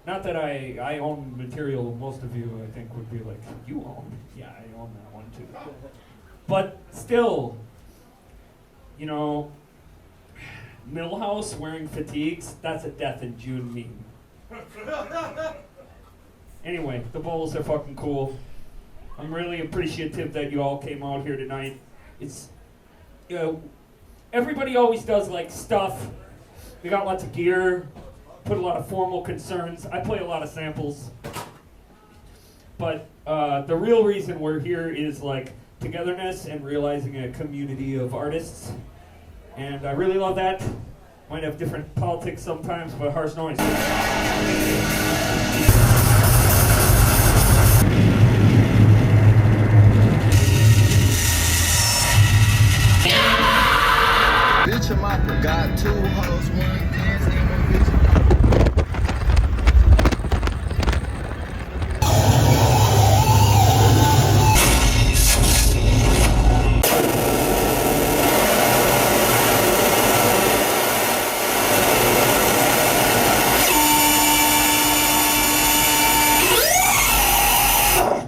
Not that I own material. Most of you, I think, would be like, you own? Yeah, I own that one too. But still, you know, Millhouse wearing fatigues, that's a death in June meme. Anyway, the bowls are fucking cool. I'm really appreciative that you all came out here tonight. It's, you know, everybody always does like stuff. We got lots of gear, put a lot of formal concerns. I play a lot of samples. But the real reason we're here is like togetherness and realizing a community of artists. And I really love that. Might have different politics sometimes, but harsh noise. Bitch, I forgot 2 hoes, 1 dance, and 1 bitch.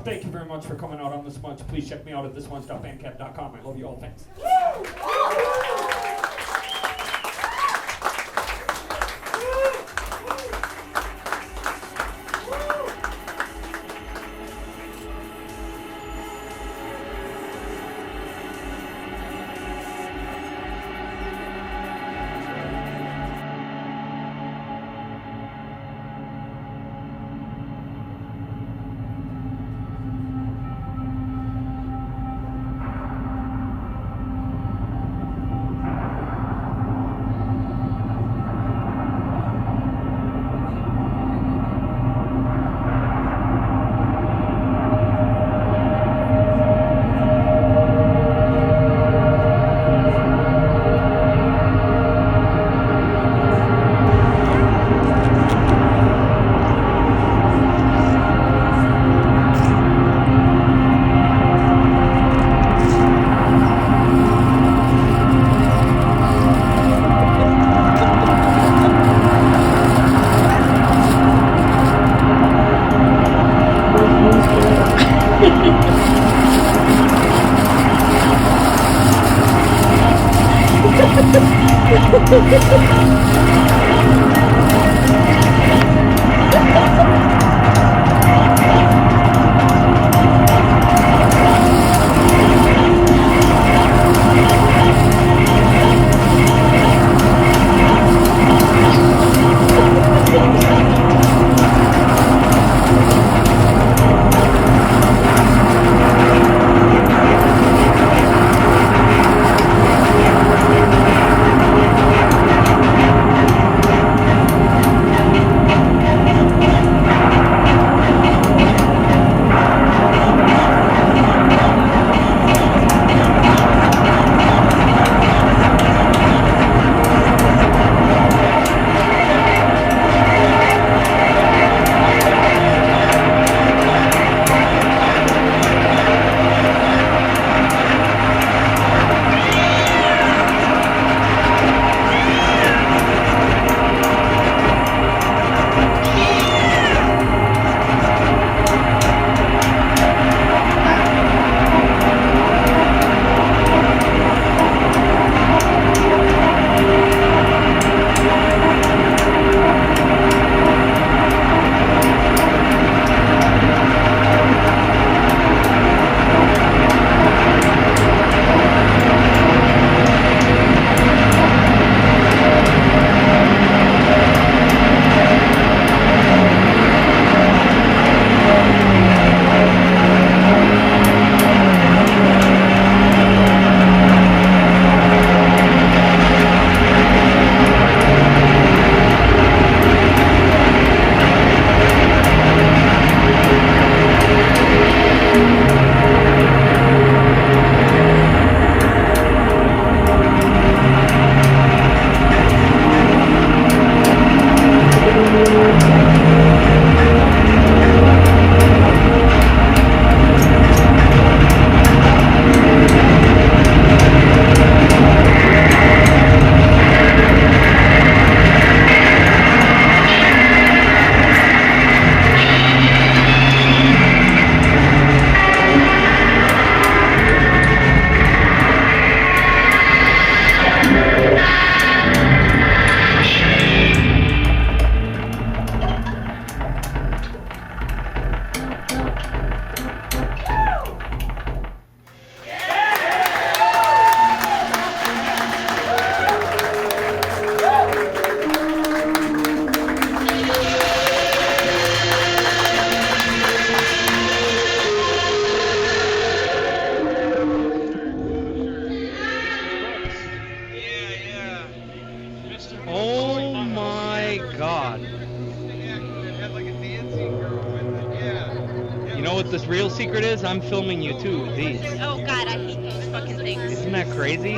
Thank you very much for coming out on This Munch. Please check me out at thismunch.bandcamp.com. I love you all. Thanks. know what this real secret is? I'm filming you too with these. Oh God, I hate those fucking things. Isn't that crazy?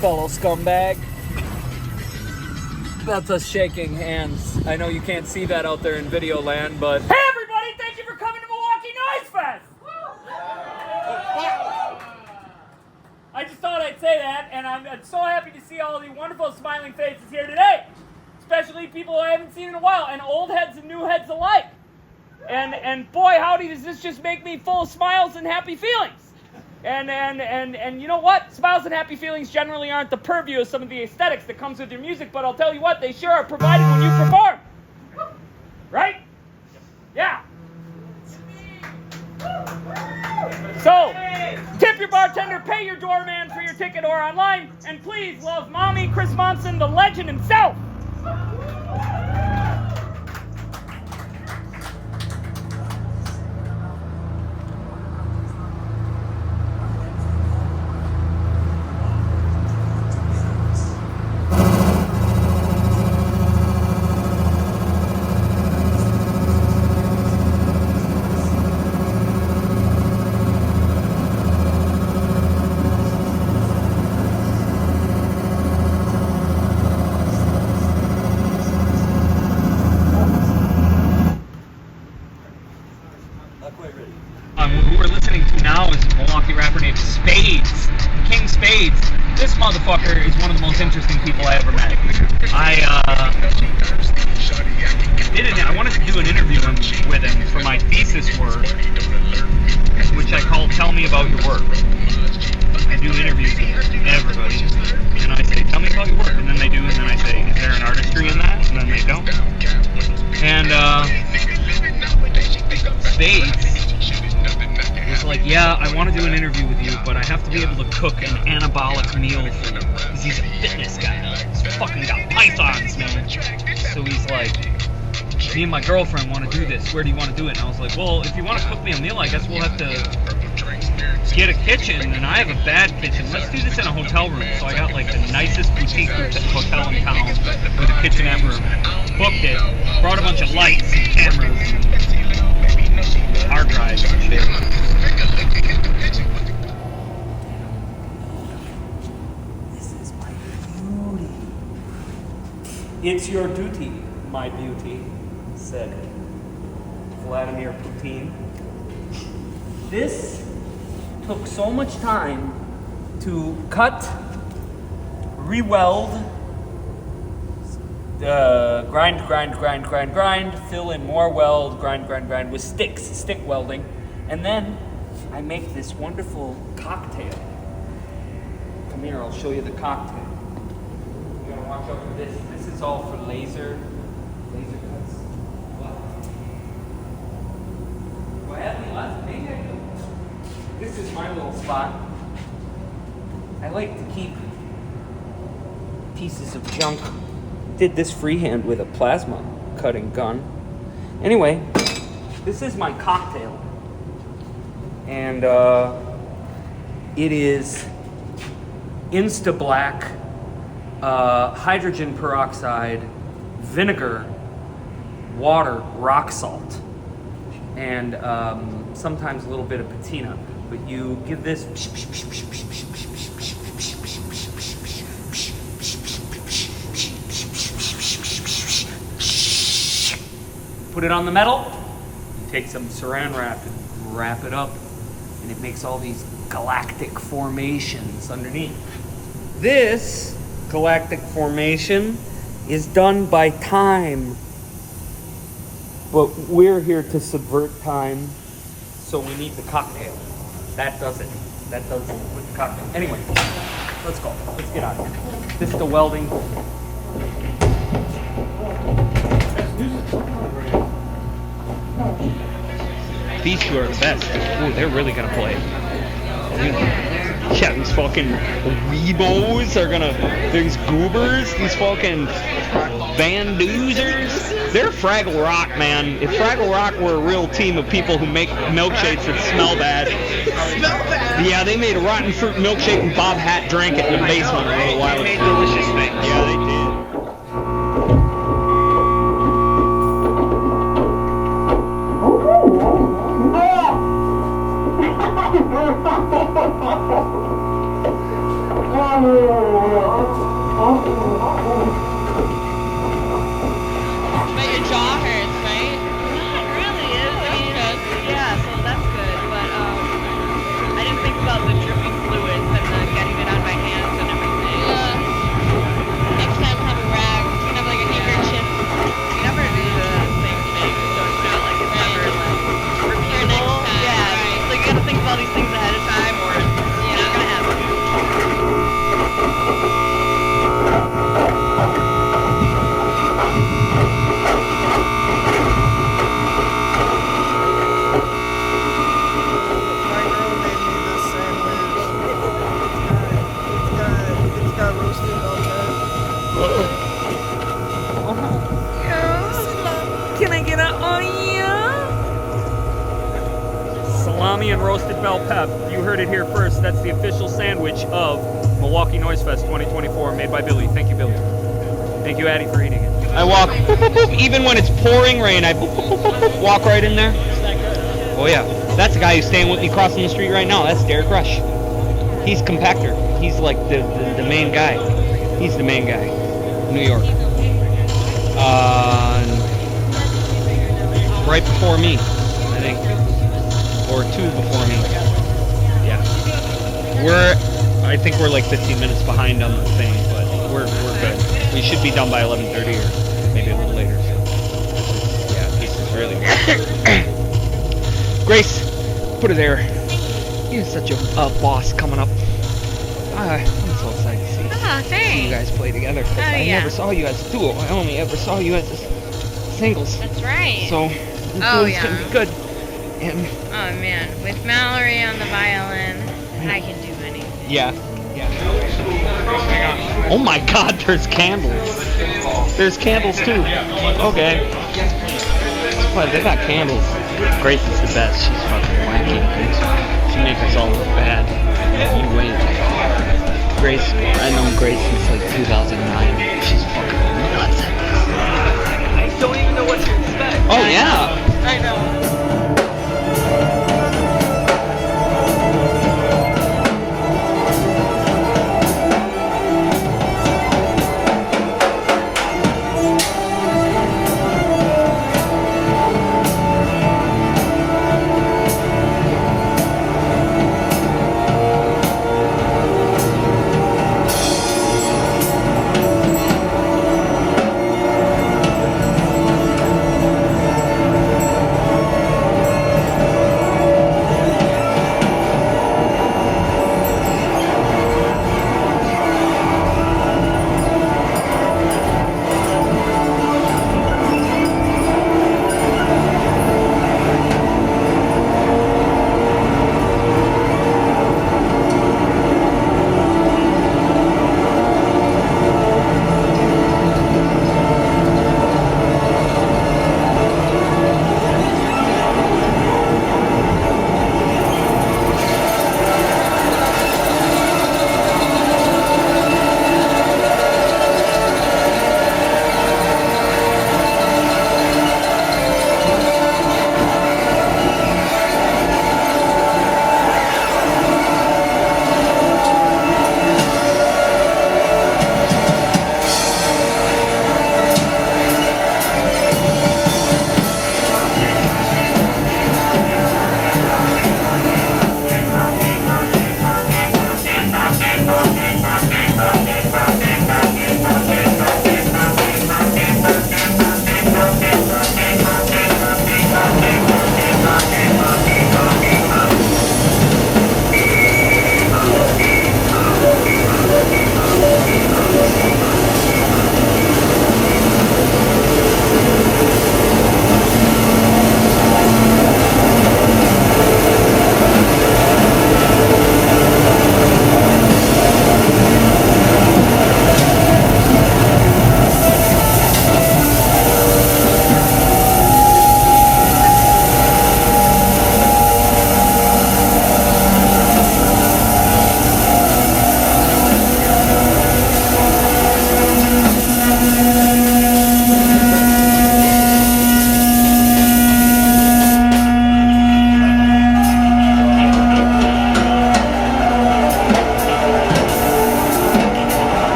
Fellow scumbag. That's us shaking hands. I know you can't see that out there in video land, but Hey everybody, thank you for coming to Milwaukee Noise Fest! I just thought I'd say that, and I'm so happy to see all the wonderful smiling faces here today. Especially people I haven't seen in a while, and old heads and new heads alike. And boy, howdy, does this just make me full of smiles and happy feelings. And you know what? Smiles and happy feelings generally aren't the purview of some of the aesthetics that comes with your music, but I'll tell you what, they sure are provided when you perform. Right? Yeah. So, tip your bartender, pay your doorman for your ticket or online, and please love Mommy Chris Monson, the legend himself. who we're listening to now is a Milwaukee rapper named Spades, King Spades. This motherfucker is one of the most interesting people I ever met. I wanted to do an interview with him for my thesis work, which I call Tell Me About Your Work. I do interviews with everybody, and I say, tell me about your work, and then they do, and then I say, is there an artistry in that? And then they don't. And Spades was like, yeah, I want to do an interview with you, but I have to be able to cook an anabolic meal for you, because he's a fitness guy. He's fucking got pythons, man. So he's like, me and my girlfriend want to do this. Where do you want to do it? And I was like, well, if you want to cook me a meal, I guess we'll have to get a kitchen, and I have a bad kitchen. Let's do this in a hotel room. So I got like the nicest boutique hotel in town with a kitchenette room. Booked it, brought a bunch of lights and cameras and hard drives and shit. It's your duty, my beauty, said Vladimir Putin. This took so much time to cut, re-weld, grind, fill in more weld, grind with stick welding, and then I make this wonderful cocktail. Come here, I'll show you the cocktail. You gotta watch out for this. This is all for laser cuts. What? Do I have any left? Maybe I do. This is my little spot. I like to keep pieces of junk. Did this freehand with a plasma cutting gun. Anyway, this is my cocktail. And it is Insta Black, hydrogen peroxide, vinegar, water, rock salt, and sometimes a little bit of patina. But you give this, put it on the metal, you take some saran wrap and wrap it up, and it makes all these galactic formations underneath. This galactic formation is done by time, but we're here to subvert time, so we need the cocktail. That does it. That does it with the cocktail. Anyway, let's go. Let's get out of here. This is the welding. These two are the best. Ooh, they're really gonna play. Yeah, these fucking weebos are gonna. These goobers, these fucking Van Doozers. They're Fraggle Rock, man. If Fraggle Rock were a real team of people who make milkshakes that smell bad. Yeah, they made a rotten fruit milkshake and Bob Hat drank it in the basement a little while ago. They made delicious things. Yeah, they did. But your jaw hurts, right? Not really. Yeah, so that's good. But I didn't think about the dripping fluids and the getting it on my hands and everything. Yeah. Next time have a rag. You can have like a handkerchief. You never do the same thing, so it's not like it's never like repeatable. Yeah. Right. So you gotta think of all these things ahead of time, or you're not gonna have to. Can I get a salami and roasted bell pep? You heard it here first. That's the official sandwich of Milwaukee Noise Fest 2024, made by Billy. Thank you, Billy. Thank you, Addie, for eating it. I walk, even when it's pouring rain, I walk right in there. Oh yeah, that's the guy who's staying with me crossing the street right now. That's Derek Rush. He's compactor. He's like the main guy. He's the main guy. New York. Right before me, I think, or two before me. Yeah. I think we're like 15 minutes behind on the thing, but we're good. We should be done by 11:30 or maybe a little later. So yeah, this is really good. Grace, put her there. You're such a boss coming up. I'm so excited to see thanks. you guys play together. I never saw you as a duo. I only ever saw you as singles. That's right. So it's gonna be good. And oh man, with Mallory on the violin, I can do anything. yeah. Oh my God, there's candles. There's candles too. Okay. Well, they got candles. Grace is the best. She's fucking wanky. She makes us all look bad. You wait. Grace, I know Grace since like 2009. She's fucking nuts at this. I don't even know what to expect. Oh yeah. I know.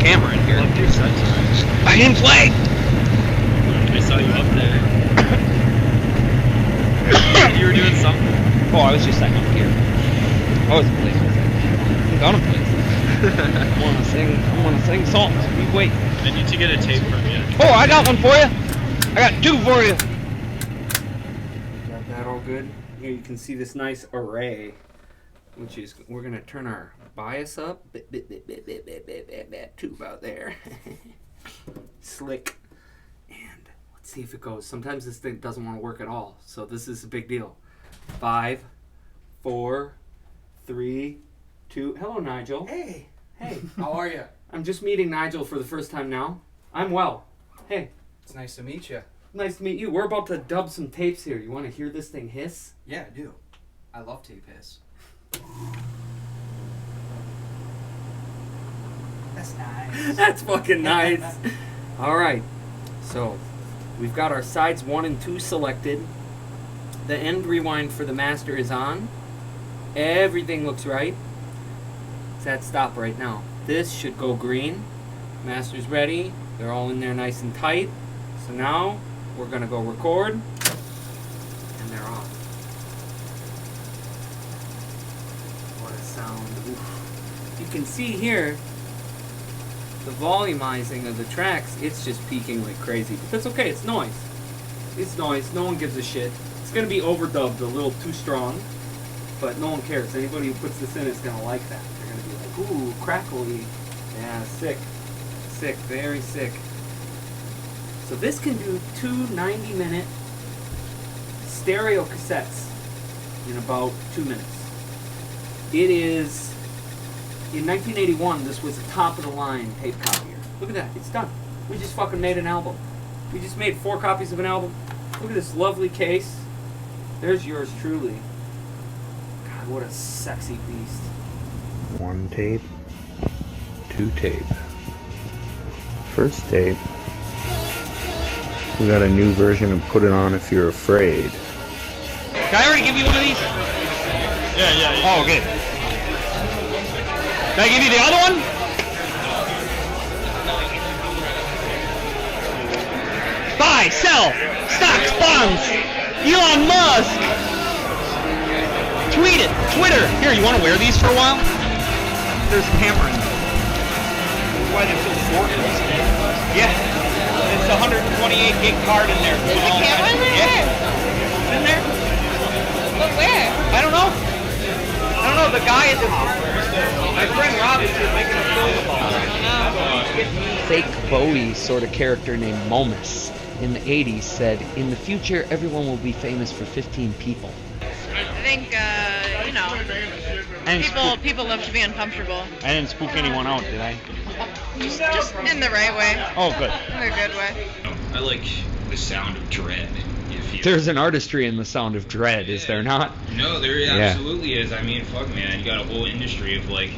hammer in here. Your sets are. I didn't play! I saw you up there. You were doing something. Oh, I was just setting up here. I wasn't playing anything. I'm gonna play. I wanna sing songs. You wait. I need to get a tape from you. Oh, I got one for you. I got two for you. Got that all good? Here you can see this nice array, which is, we're gonna turn our bias up. Tube out there. Slick. And let's see if it goes. Sometimes this thing doesn't want to work at all, so this is a big deal. 5, 4, 3, 2. Hello, Nigel. Hey, Hey. how are you? I'm just meeting Nigel for the first time now. I'm well. Hey, It's nice to meet you. nice to meet you. We're about to dub some tapes here. You want to hear this thing hiss? Yeah, I do. I love tape hiss. That's nice. That's fucking nice. All right. So, we've got our sides 1 and 2 selected. The end rewind for the master is on. Everything looks right. It's at stop right now. This should go green. Master's ready. They're all in there nice and tight. So now, we're going to go record. And they're off. What a sound. Oof. You can see here, the volumizing of the tracks, it's just peaking like crazy. But that's okay, it's noise. It's noise, no one gives a shit. It's gonna be overdubbed a little too strong, but no one cares. Anybody who puts this in is gonna like that. They're gonna be like, ooh, crackly. Yeah, sick. Sick, very sick. So this can do 2 90-minute stereo cassettes in about 2 minutes. It is, in 1981, this was a top-of-the-line tape copier. Look at that, it's done. We just fucking made an album. We just made 4 copies of an album. Look at this lovely case. There's yours truly. God, what a sexy beast. 1 tape, 2 tape. First tape, we got a new version of Put It On If You're Afraid. Can I already give you one of these? Yeah. Oh, okay. Can I give you the other one? Buy, sell, stocks, bonds, Elon Musk. Tweet it, Twitter. Here, you want to wear these for a while? There's a camera in there. That's why they're so short. Yeah. It's a 128 gig card in there. There's a camera in there? Yeah. It's in there. But where? I don't know. The guy at my friend Rob is here making a film about it. Fake Bowie sort of character named Momus in the 80s said, in the future, everyone will be famous for 15 people. I think, people love to be uncomfortable. I didn't spook anyone out, did I? Just in the right way. Oh, good. In a good way. I like the sound of dread. There's an artistry in the sound of dread, is there not? No, there absolutely is. I mean, fuck, man. You got a whole industry of, like,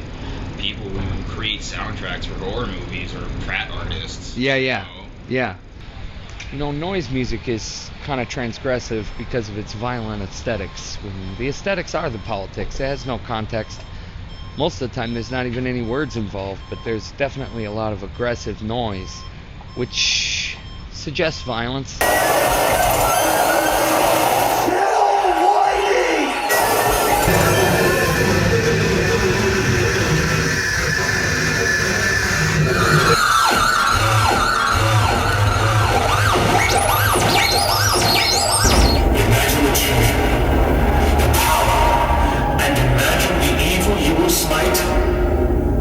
people who create soundtracks for horror movies or frat artists. Yeah. You know? Yeah. You know, noise music is kind of transgressive because of its violent aesthetics. The aesthetics are the politics. It has no context. Most of the time, there's not even any words involved, but there's definitely a lot of aggressive noise, which suggests violence.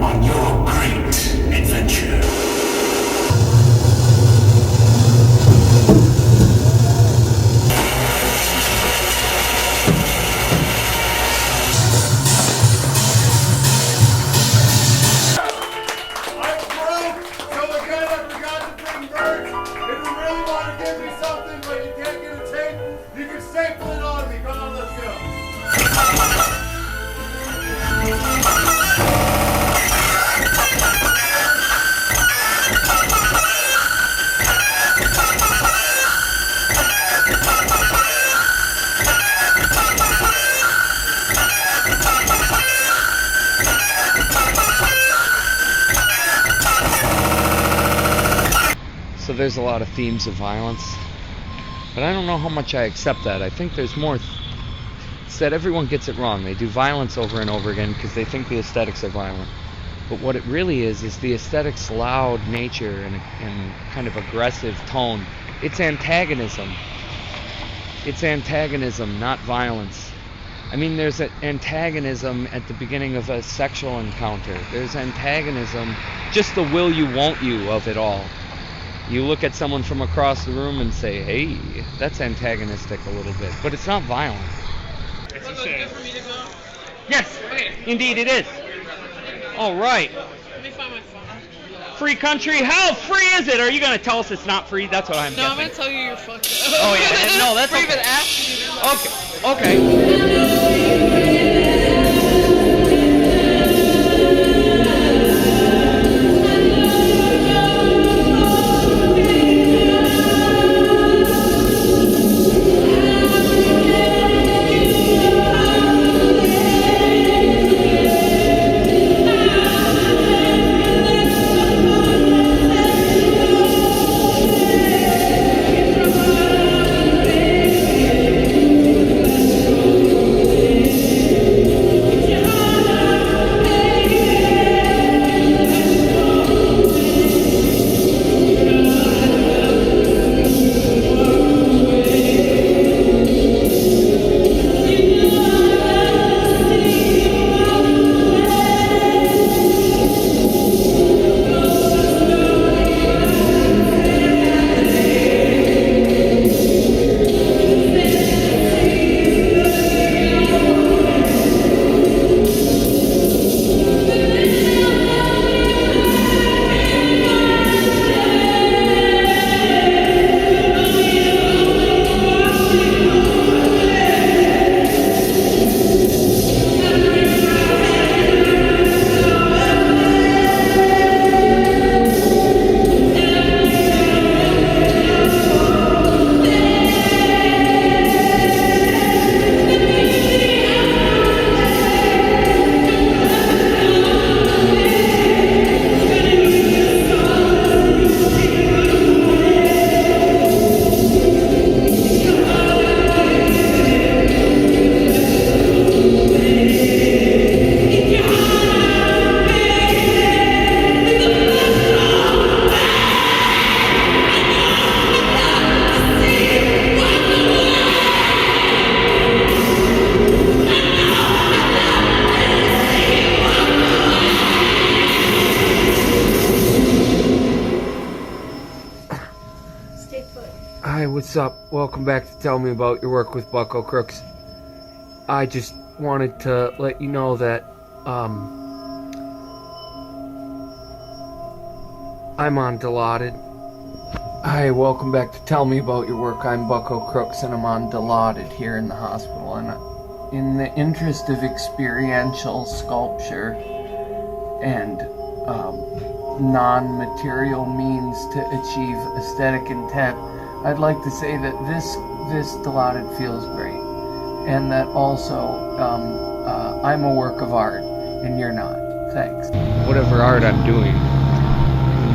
On your great adventure. So there's a lot of themes of violence. But I don't know how much I accept that. I think there's more. It's that everyone gets it wrong. They do violence over and over again because they think the aesthetics are violent. But what it really is the aesthetics' loud nature and kind of aggressive tone. It's antagonism. It's antagonism, not violence. I mean, there's an antagonism at the beginning of a sexual encounter. There's antagonism, just the will you, won't you of it all. You look at someone from across the room and say, hey, that's antagonistic a little bit. But it's not violent. Yes, indeed it is. All right. Let me find my phone. Free country? How free is it? Are you going to tell us it's not free? That's what I'm No, guessing. I'm going to tell you you're fucked up. Oh, yeah. No, that's free, okay. but after you do that. Okay. Hi, what's up? Welcome back to Tell Me About Your Work with Bucko Crooks. I just wanted to let you know that, I'm on Dilaudid. Hi, welcome back to Tell Me About Your Work. I'm Bucko Crooks, and I'm on Dilaudid here in the hospital. And in the interest of experiential sculpture and non-material means to achieve aesthetic intent, I'd like to say that this Dilaudid feels great, and that also I'm a work of art, and you're not. Thanks. Whatever art I'm doing,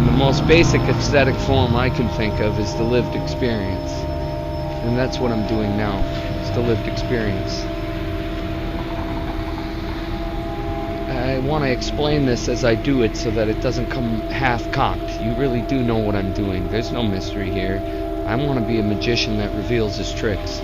the most basic aesthetic form I can think of is the lived experience, and that's what I'm doing now. It's the lived experience. I want to explain this as I do it so that it doesn't come half-cocked. You really do know what I'm doing. There's no mystery here. I want to be a magician that reveals his tricks.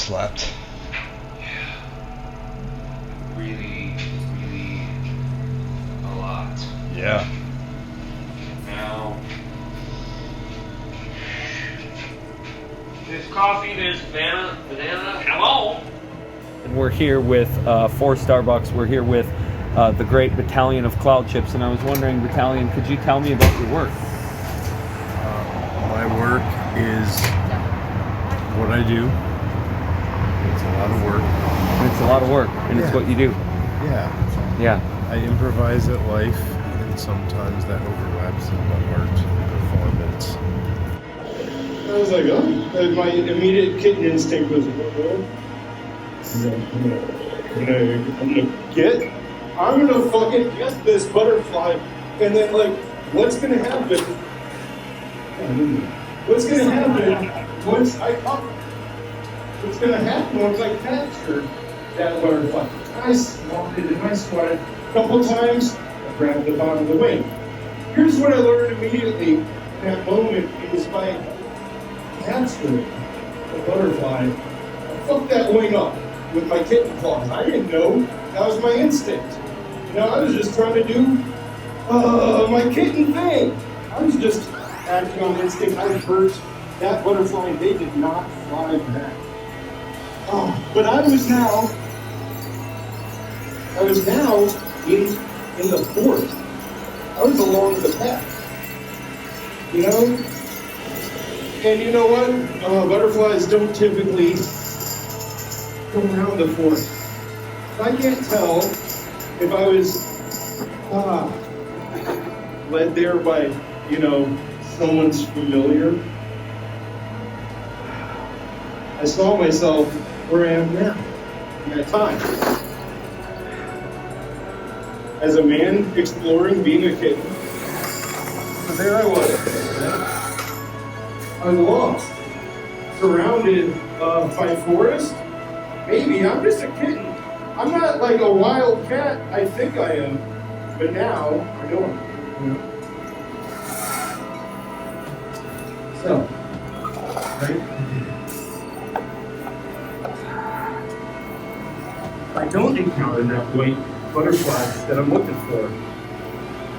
slept. Really a lot. Yeah. Now, there's coffee, there's banana. Hello? And we're here with for Starbucks. We're here with the great Battalion of Cloud Chips, and I was wondering, Battalion, could you tell me about your work? My work is what I do. It's a lot of work. And it's a lot of work, and it's what you do. Yeah. Yeah. I improvise at life, and sometimes that overlaps in my art performance. I was like, oh, my immediate kitten instinct was, well, I'm gonna fucking get this butterfly, and then like, what's gonna happen? What's gonna happen once I capture that butterfly? I swatted and I swatted a couple times, I grabbed the bottom of the wing. Here's what I learned immediately in that moment is by capturing the butterfly, I fucked that wing up with my kitten claws. I didn't know. That was my instinct. You know, I was just trying to do my kitten thing. I was just acting on instinct. I hurt that butterfly and they did not fly back. But I was now in the fort. I was along the path. You know? And you know what? Butterflies don't typically go around the fort. I can't tell if I was led there by, you know, someone's familiar. I saw myself where I am now, in that time. As a man exploring being a kitten. So there I was. I was lost. Surrounded by forest. Maybe I'm just a kitten. I'm not like a wild cat. I think I am. But now, I know I'm. You know? So, right? I don't encounter that white butterfly that I'm looking for.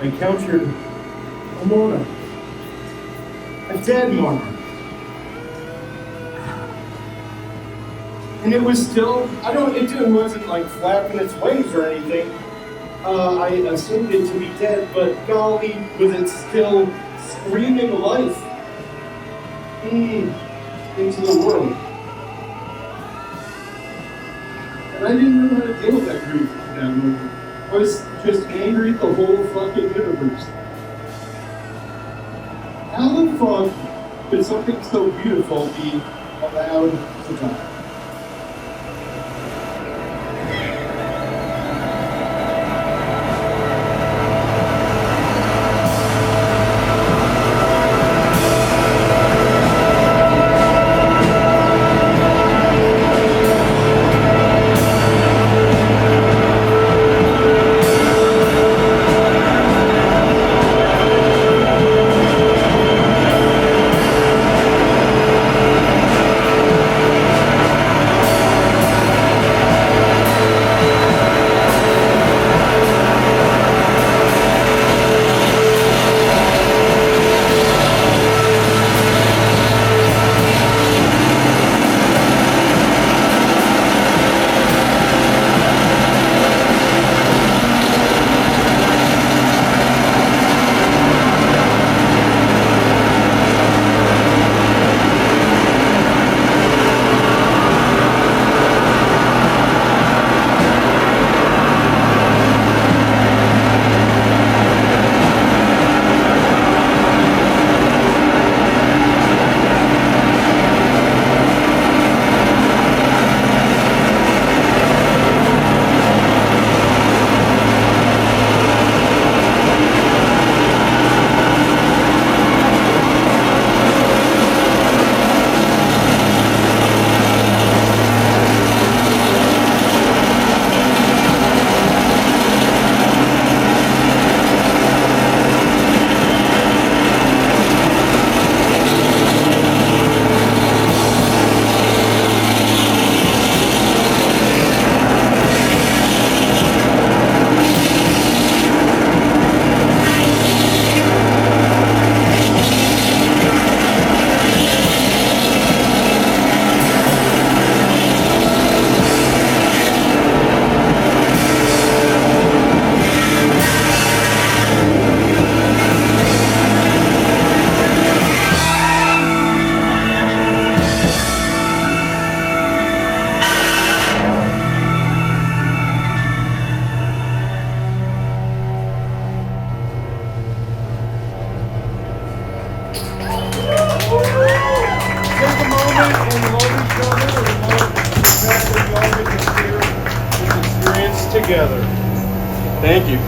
I encountered a monarch. A dead monarch. And it was still, it wasn't like flapping its wings or anything. I assumed it to be dead, but golly, was it still screaming life into the world. And I didn't know how to deal with that grief at that moment. I was just angry at the whole fucking universe. How the fuck could something so beautiful be allowed to die? Thank you.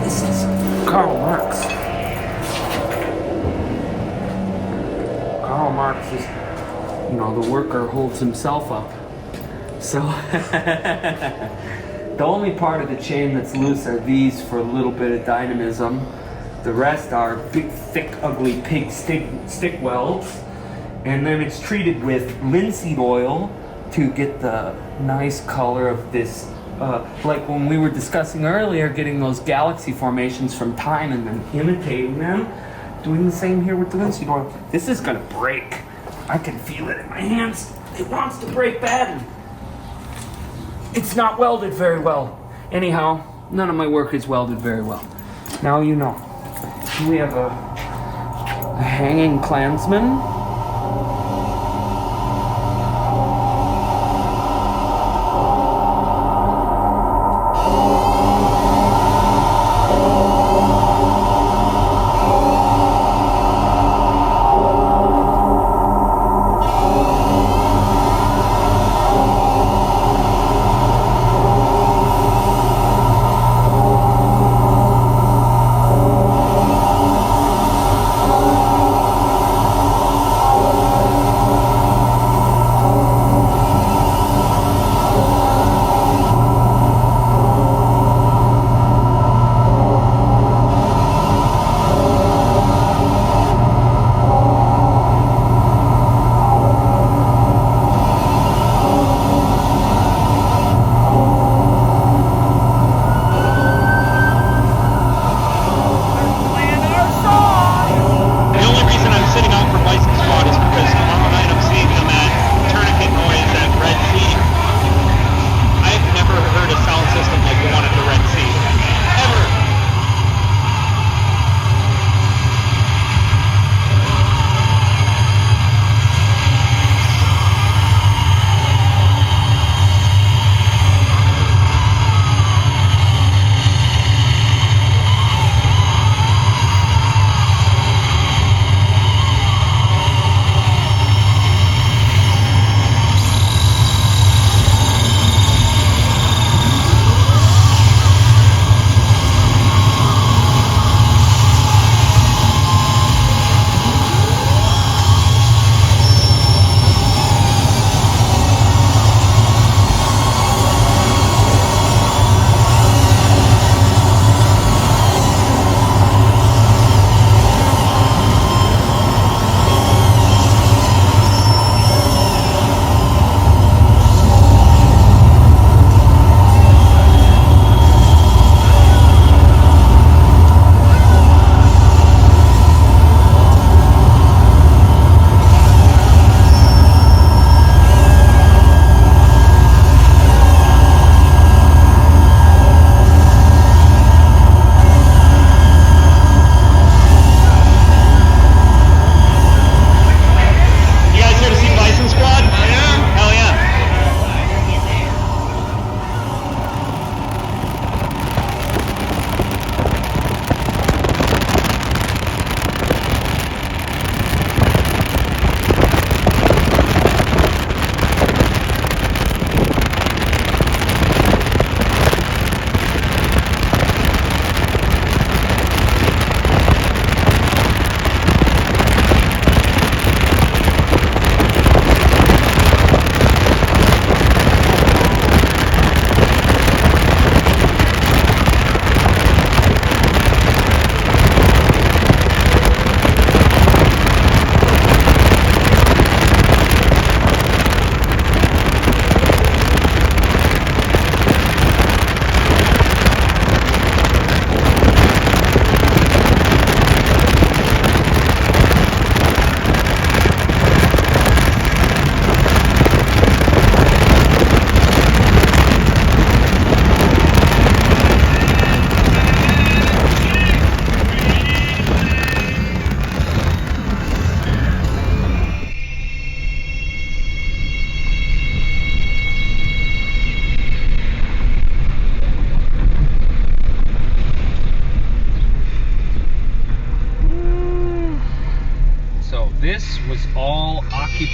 This is Karl Marx. Karl Marx is, the worker holds himself up. So, the only part of the chain that's loose are these for a little bit of dynamism. The rest are big, thick, ugly pig stick welds. And then it's treated with linseed oil to get the nice color of this, like when we were discussing earlier, getting those galaxy formations from time and then imitating them. Doing the same here with the linseed oil. This is gonna break. I can feel it in my hands. It wants to break badly. It's not welded very well. Anyhow, none of my work is welded very well. Now you know. We have a hanging Klansman.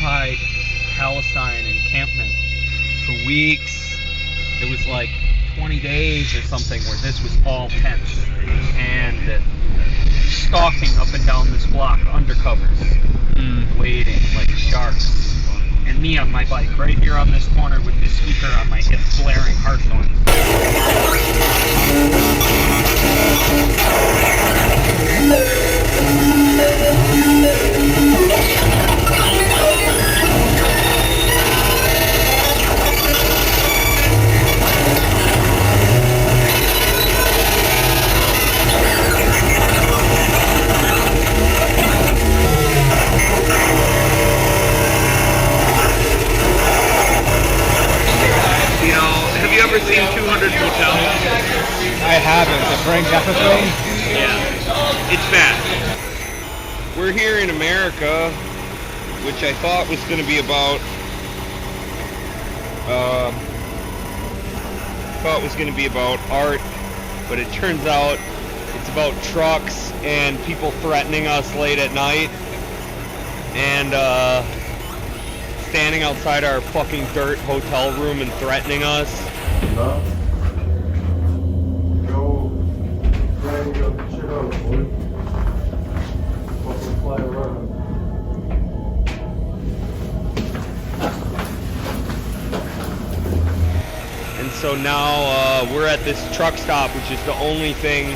occupied Palestine encampment for weeks. It was like 20 days or something where this was all tents. And stalking up and down this block, undercovers, waiting like sharks. And me on my bike, right here on this corner with this speaker on my hip, blaring harsh noise. Have you ever seen 200 Motels? I haven't. The Frank Zappa thing? Yeah. It's bad. We're here in America, which I thought was going to be about, art, but it turns out it's about trucks and people threatening us late at night, and standing outside our fucking dirt hotel room and threatening us. Go drag your shit out, boy. Fucking fly around. And so now we're at this truck stop, which is the only thing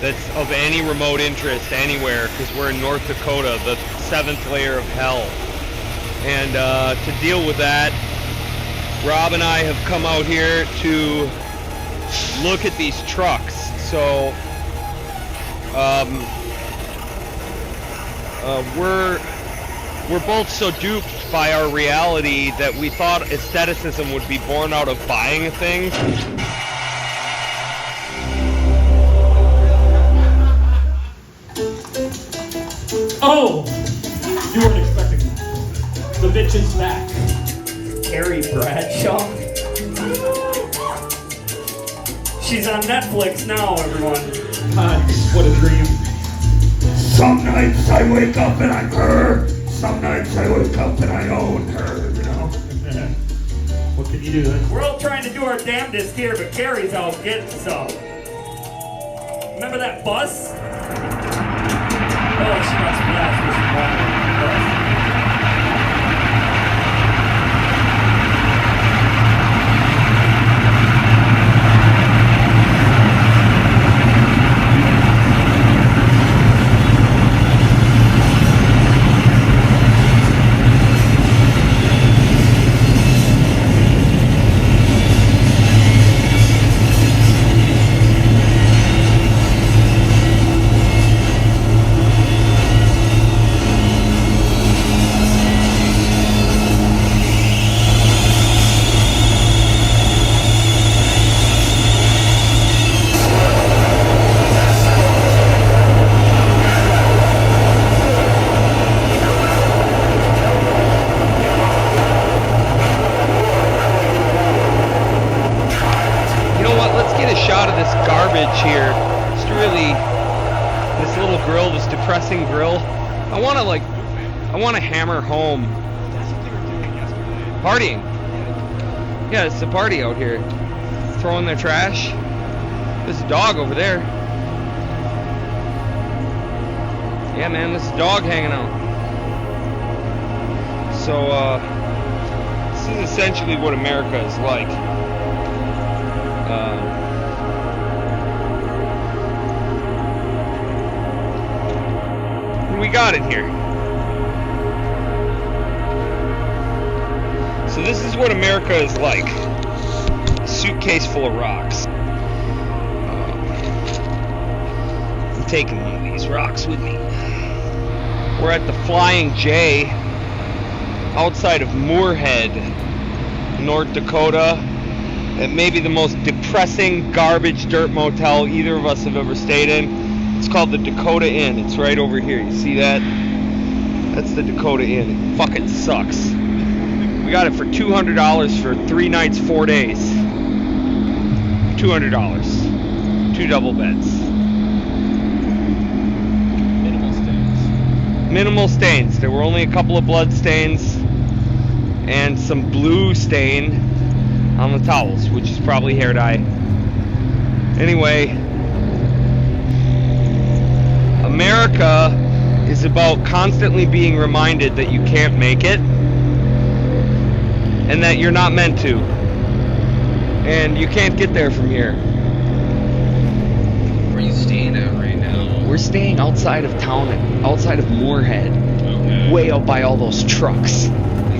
that's of any remote interest anywhere, because we're in North Dakota, the 7th layer of hell. And to deal with that, Rob and I have come out here to look at these trucks. So we're both so duped by our reality that we thought aestheticism would be born out of buying things. Oh! You weren't expecting that. The bitch is back. Carrie Bradshaw. She's on Netflix now, everyone. God, what a dream. Some nights I wake up and I'm her. Some nights I wake up and I own her, you know? What can you do? We're all trying to do our damnedest here, but Carrie's out getting some. Remember that bus? Oh, she must be out. She's wandering on the bus. Here, just really, this little grill, this depressing grill. I want to hammer home. Partying. Yeah, it's a party out here. Throwing their trash. There's a dog over there. Yeah, man, there's a dog hanging out. So, this is essentially what America is like. We got it here. So this is what America is like. A suitcase full of rocks. I'm taking one of these rocks with me. We're at the Flying J outside of Moorhead, North Dakota. It may be the most depressing garbage dirt motel either of us have ever stayed in. It's called the Dakota Inn. It's right over here. You see that? That's the Dakota Inn. It fucking sucks. We got it for $200 for 3 nights, 4 days. $200. 2 double beds. Minimal stains. Minimal stains. There were only a couple of blood stains. and some blue stain on the towels, which is probably hair dye. Anyway, America is about constantly being reminded that you can't make it and that you're not meant to, and you can't get there from here. Where are you staying at right now? We're staying outside of town, outside of Moorhead, way out by all those trucks.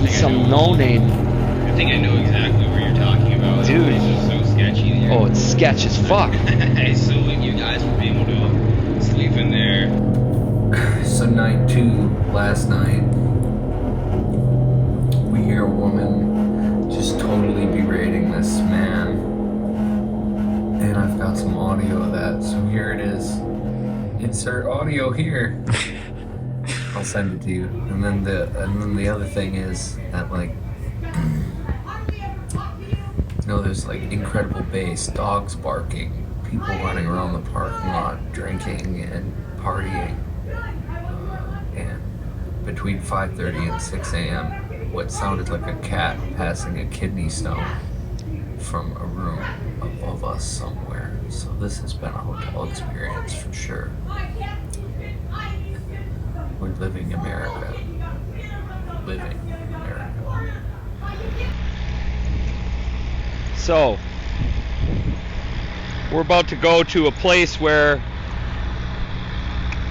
Some no-name. I think I know exactly where you're talking about. Dude. It's just so sketchy there. Oh, it's sketch as fuck. So you guys would be able to sleep in there. So night 2, last night, we hear a woman just totally berating this man. And I've got some audio of that, so here it is. Insert audio here. I'll send it to you. And then the other thing is that, like, you know, there's like incredible bass, dogs barking, people running around the parking lot, drinking and partying. And between 5:30 and 6 a.m., what sounded like a cat passing a kidney stone from a room above us somewhere. So this has been a hotel experience for sure. We're living America. Living America. So, we're about to go to a place where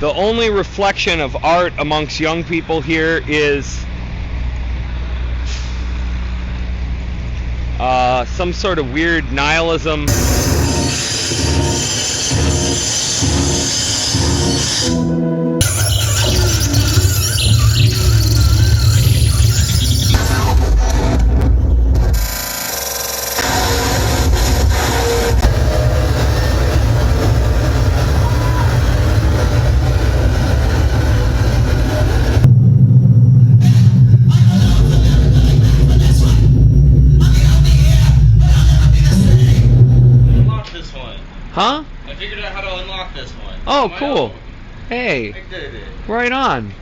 the only reflection of art amongst young people here is some sort of weird nihilism. Huh? I figured out how to unlock this one. Oh, cool. Hey. I did it. Right on.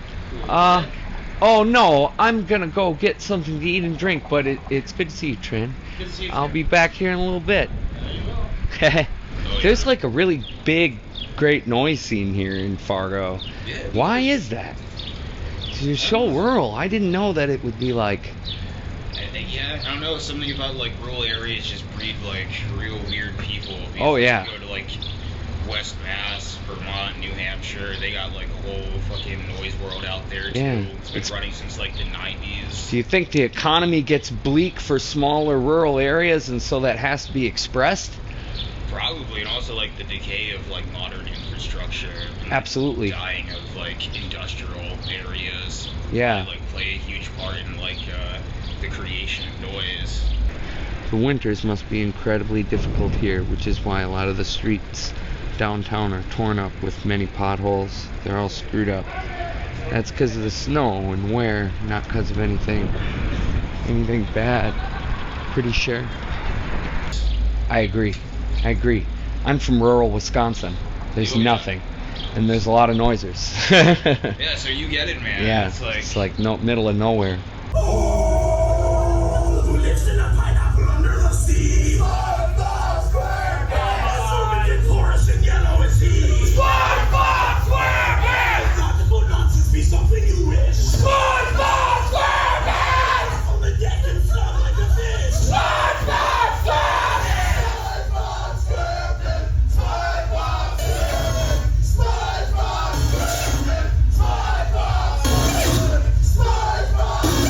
Oh no, I'm gonna go get something to eat and drink, but it's good to see you, Trin. Good to see you, I'll Trin. be back here in a little bit. There's like a really big, great noise scene here in Fargo. Yeah. Why is that? You're so rural. I didn't know that it would be like... Yeah, I don't know, something about like rural areas just breed like real weird people. Oh, yeah. You go to like West Mass, Vermont, New Hampshire, they got like a whole fucking noise world out there too. Yeah, It's been running since like the 90s. Do you think the economy gets bleak for smaller rural areas and so that has to be expressed? Probably, and also like the decay of like modern infrastructure. Absolutely. Dying of like industrial areas. Yeah. They, like play a huge part in like the creation of noise. The winters must be incredibly difficult here, which is why a lot of the streets downtown are torn up with many potholes. They're all screwed up. That's because of the snow and wear, not because of anything bad. Pretty sure. I agree. I'm from rural Wisconsin. There's nothing. And there's a lot of noisers. Yeah, so you get it, man. Yeah, It's like no, middle of nowhere. Who lives in a pineapple under the sea? SpongeBob SquarePants! Chorus in yellow and sea. SpongeBob SquarePants! Not to put nonsense be something you wish. SpongeBob SquarePants! On the deck and stuff like a fish. SpongeBob SquarePants! SpongeBob SquarePants! SpongeBob SquarePants! SpongeBob SquarePants! SpongeBob SquarePants!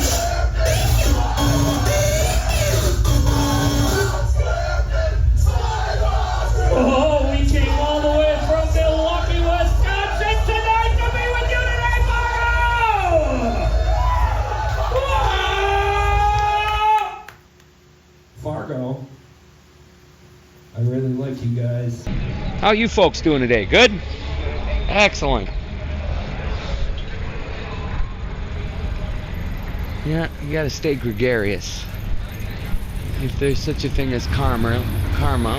SpongeBob Oh, we came all the way from Milwaukee, Wisconsin tonight to be with you today, Fargo! Fargo. I really like you guys. How you folks doing today? Good? Excellent. Yeah, you gotta stay gregarious. If there's such a thing as karma,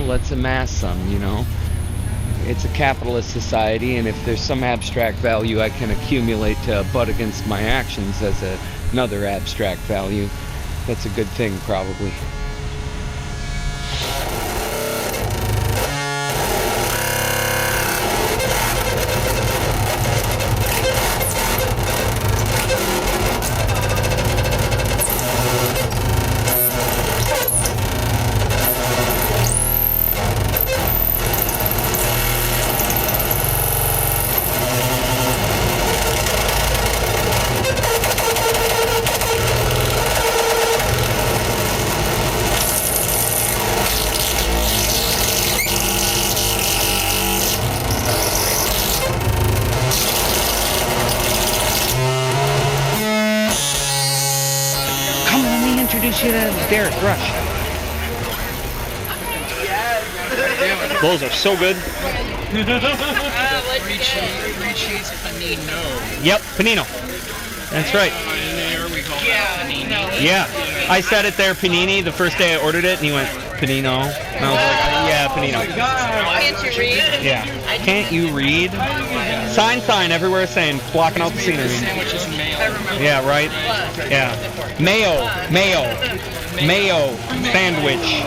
let's amass some, you know? It's a capitalist society, and if there's some abstract value I can accumulate to butt against my actions as another abstract value, That's a good thing, probably. Introduce you to Derek Rush. Those are so good. Three cheese panino. Yep, panino. That's right. There we go. Yeah. Yeah, I said it there, panini, the first day I ordered it, and he went, panino. And I was like, yeah, panino. Can't you read? Yeah. Can't you read? Sign everywhere saying, blocking out the scenery. Yeah, right? Yeah. Mayo sandwich.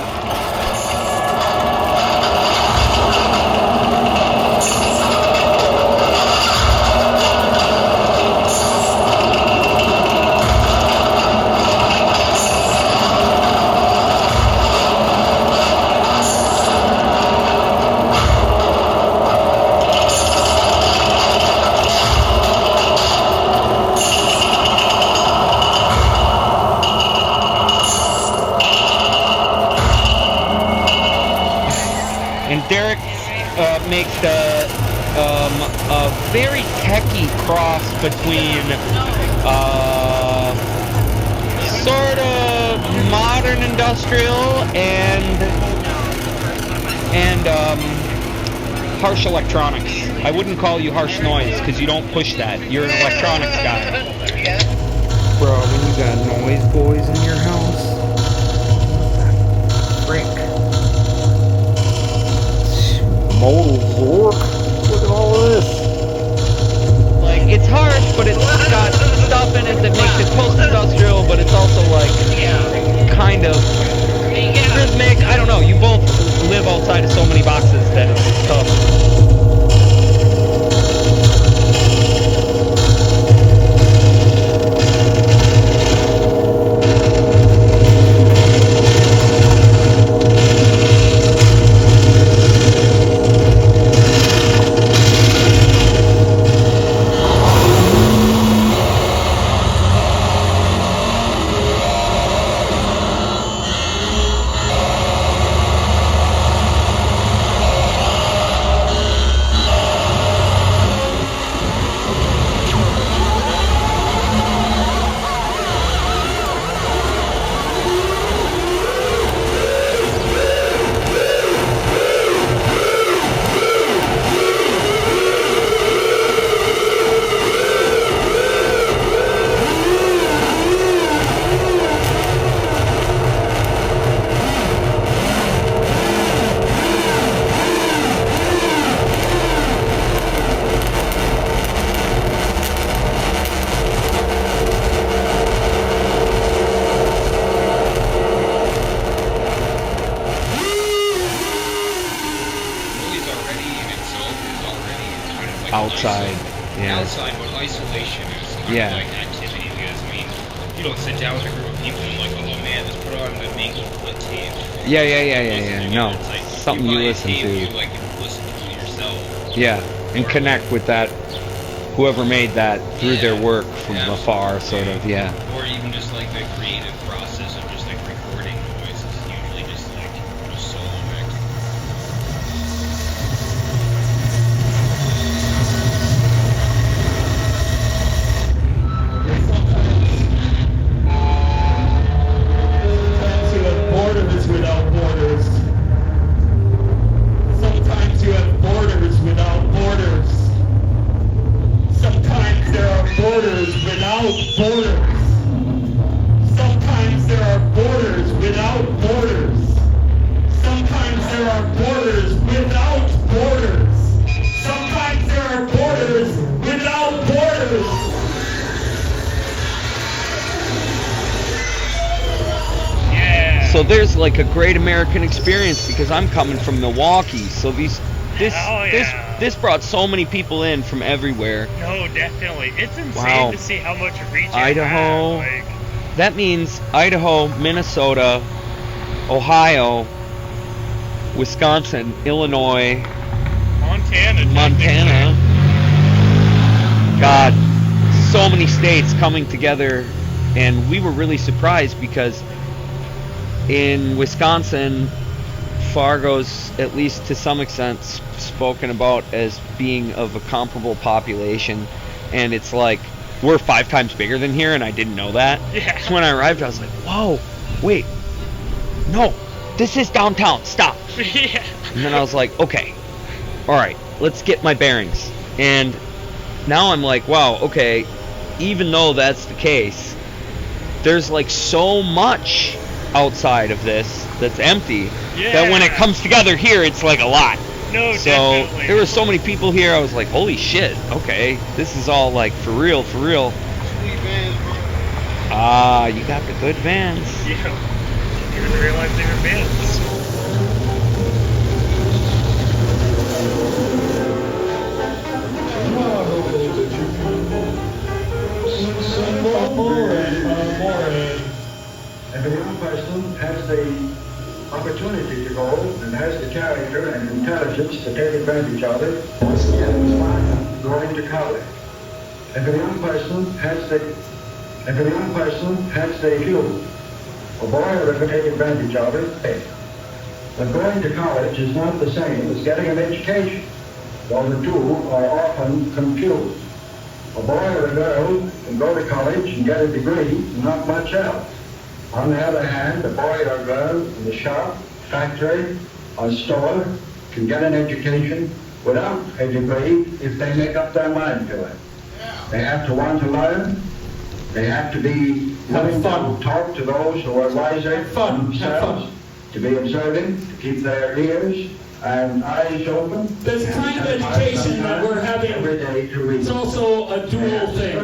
Derek makes a very techy cross between sort of modern industrial and harsh electronics. I wouldn't call you harsh noise because you don't push that. You're an electronics guy. Bro, when you got noise boys in your house, frick. Modal Zork? Look at all of this. Like, it's harsh, but it's got stuff in it that makes it post-industrial, but it's also, like, kind of rhythmic. I don't know. You both live outside of so many boxes that it's tough. Outside, yeah. Outside, but isolation is kind of like activity because, I mean, you don't sit down with a group of people and like, oh man, let's put on the Mango Foot tape. Yeah. No, like, something you listen tape, to. You like listen to it yourself. Yeah, and connect with that, whoever made that through their work from afar, sort of, yeah. Or even just like the creative process of just like recording noise is usually just like a solo mix. Borders without borders. Sometimes you have borders without borders. Sometimes there are borders without borders. Sometimes there are borders So there's like a great American experience because I'm coming from Milwaukee. So this brought so many people in from everywhere. No, definitely. It's insane Wow. to see how much reach it Idaho. has, like, That means Idaho, Minnesota, Ohio, Wisconsin, Illinois, Montana. God, so many states coming together, and we were really surprised because in Wisconsin, Fargo's, at least to some extent, spoken about as being of a comparable population, and it's like we're 5 times bigger than here, and I didn't know that. Yeah. So when I arrived, I was like, whoa, wait, no, this is downtown, stop. Yeah. And then I was like, okay, all right, let's get my bearings. And now I'm like, wow, okay, even though that's the case, there's like so much outside of this that's empty that when it comes together here, it's like a lot. No, so definitely. there were so many people here, I was like, holy shit, okay, this is all like for real, for real. Ah, you got the good vans. Yeah. Didn't even realize they were vans. If a young person has the opportunity to go and has the character and intelligence to take advantage of it, going to college. If a young person has the view, a boy ought to take advantage of it. But going to college is not the same as getting an education, though the two are often confused. A boy or a girl can go to college and get a degree and not much else. On the other hand, a boy or girl in the shop, factory, or store can get an education without a degree if they make up their mind to it. They have to want to learn. They have to be willing to talk to those who are wiser than themselves, to be observing, to keep their ears and eyes open. This kind of education that we're having, every day to read. it's also a dual thing.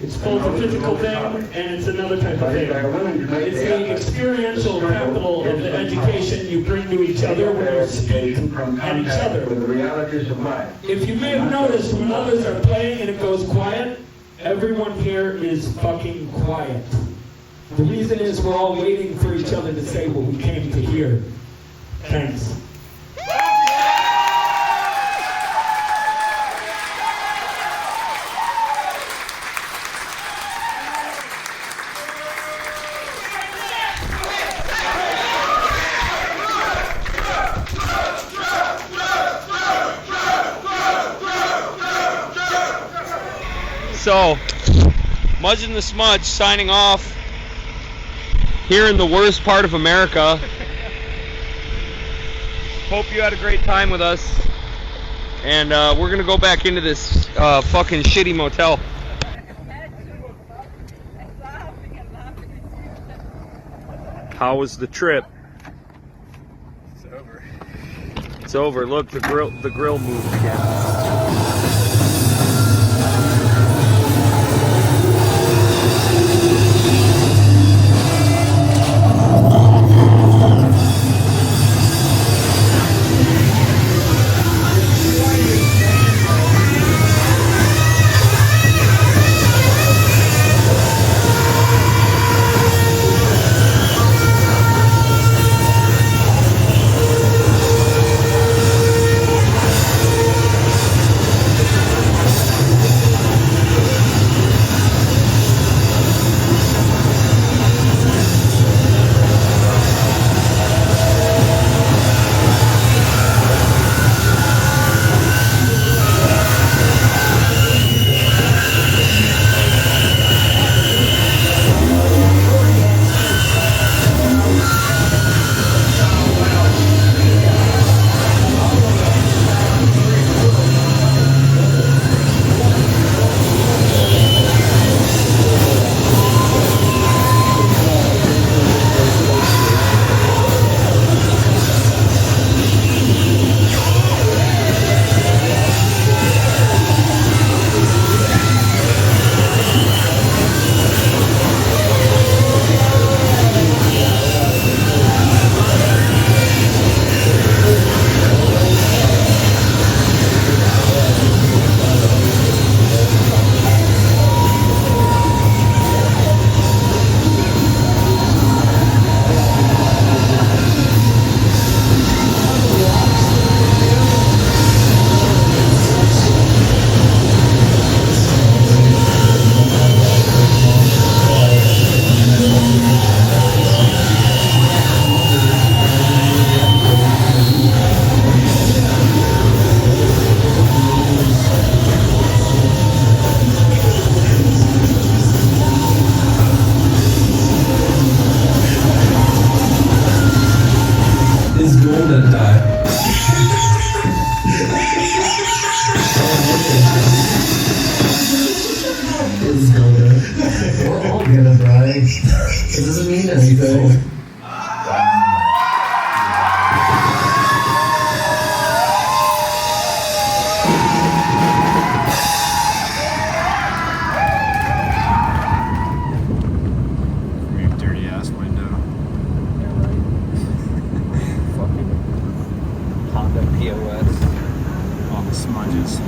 It's both a physical thing and it's another type of thing. It's the experiential capital of the education you bring to each other when you speak at each other. With the realities of life. If you may have noticed, when others are playing and it goes quiet, everyone here is fucking quiet. The reason is we're all waiting for each other to say what we came to hear. Thanks. So, Mudging the Smudge signing off here in the worst part of America. Hope you had a great time with us. And we're going to go back into this fucking shitty motel. How was the trip? It's over. It's over. Look, the grill moved again. seen anything. Dirty ass window. Fucking Honda POS. All the smudges.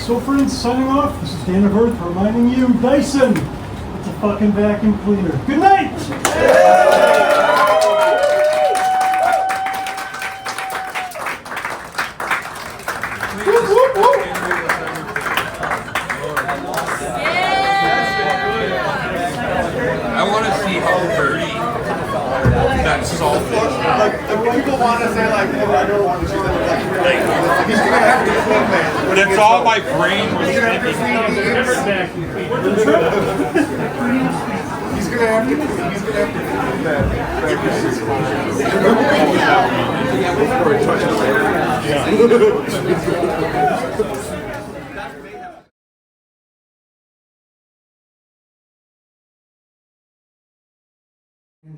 So friends, signing off, this is Dan of Earth reminding you, Dyson, it's a fucking vacuum cleaner. Good night! I want to see how dirty that salt is. Like, if people want to say, like, oh, I don't want to see that, like, he's going to have to clean that. That's all my brain was He's going to have to clean on the inside. He's going to have to clean that.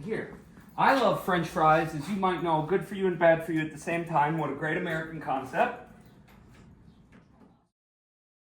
Here. I love French fries, as you might know, good for you and bad for you at the same time. What a great American concept.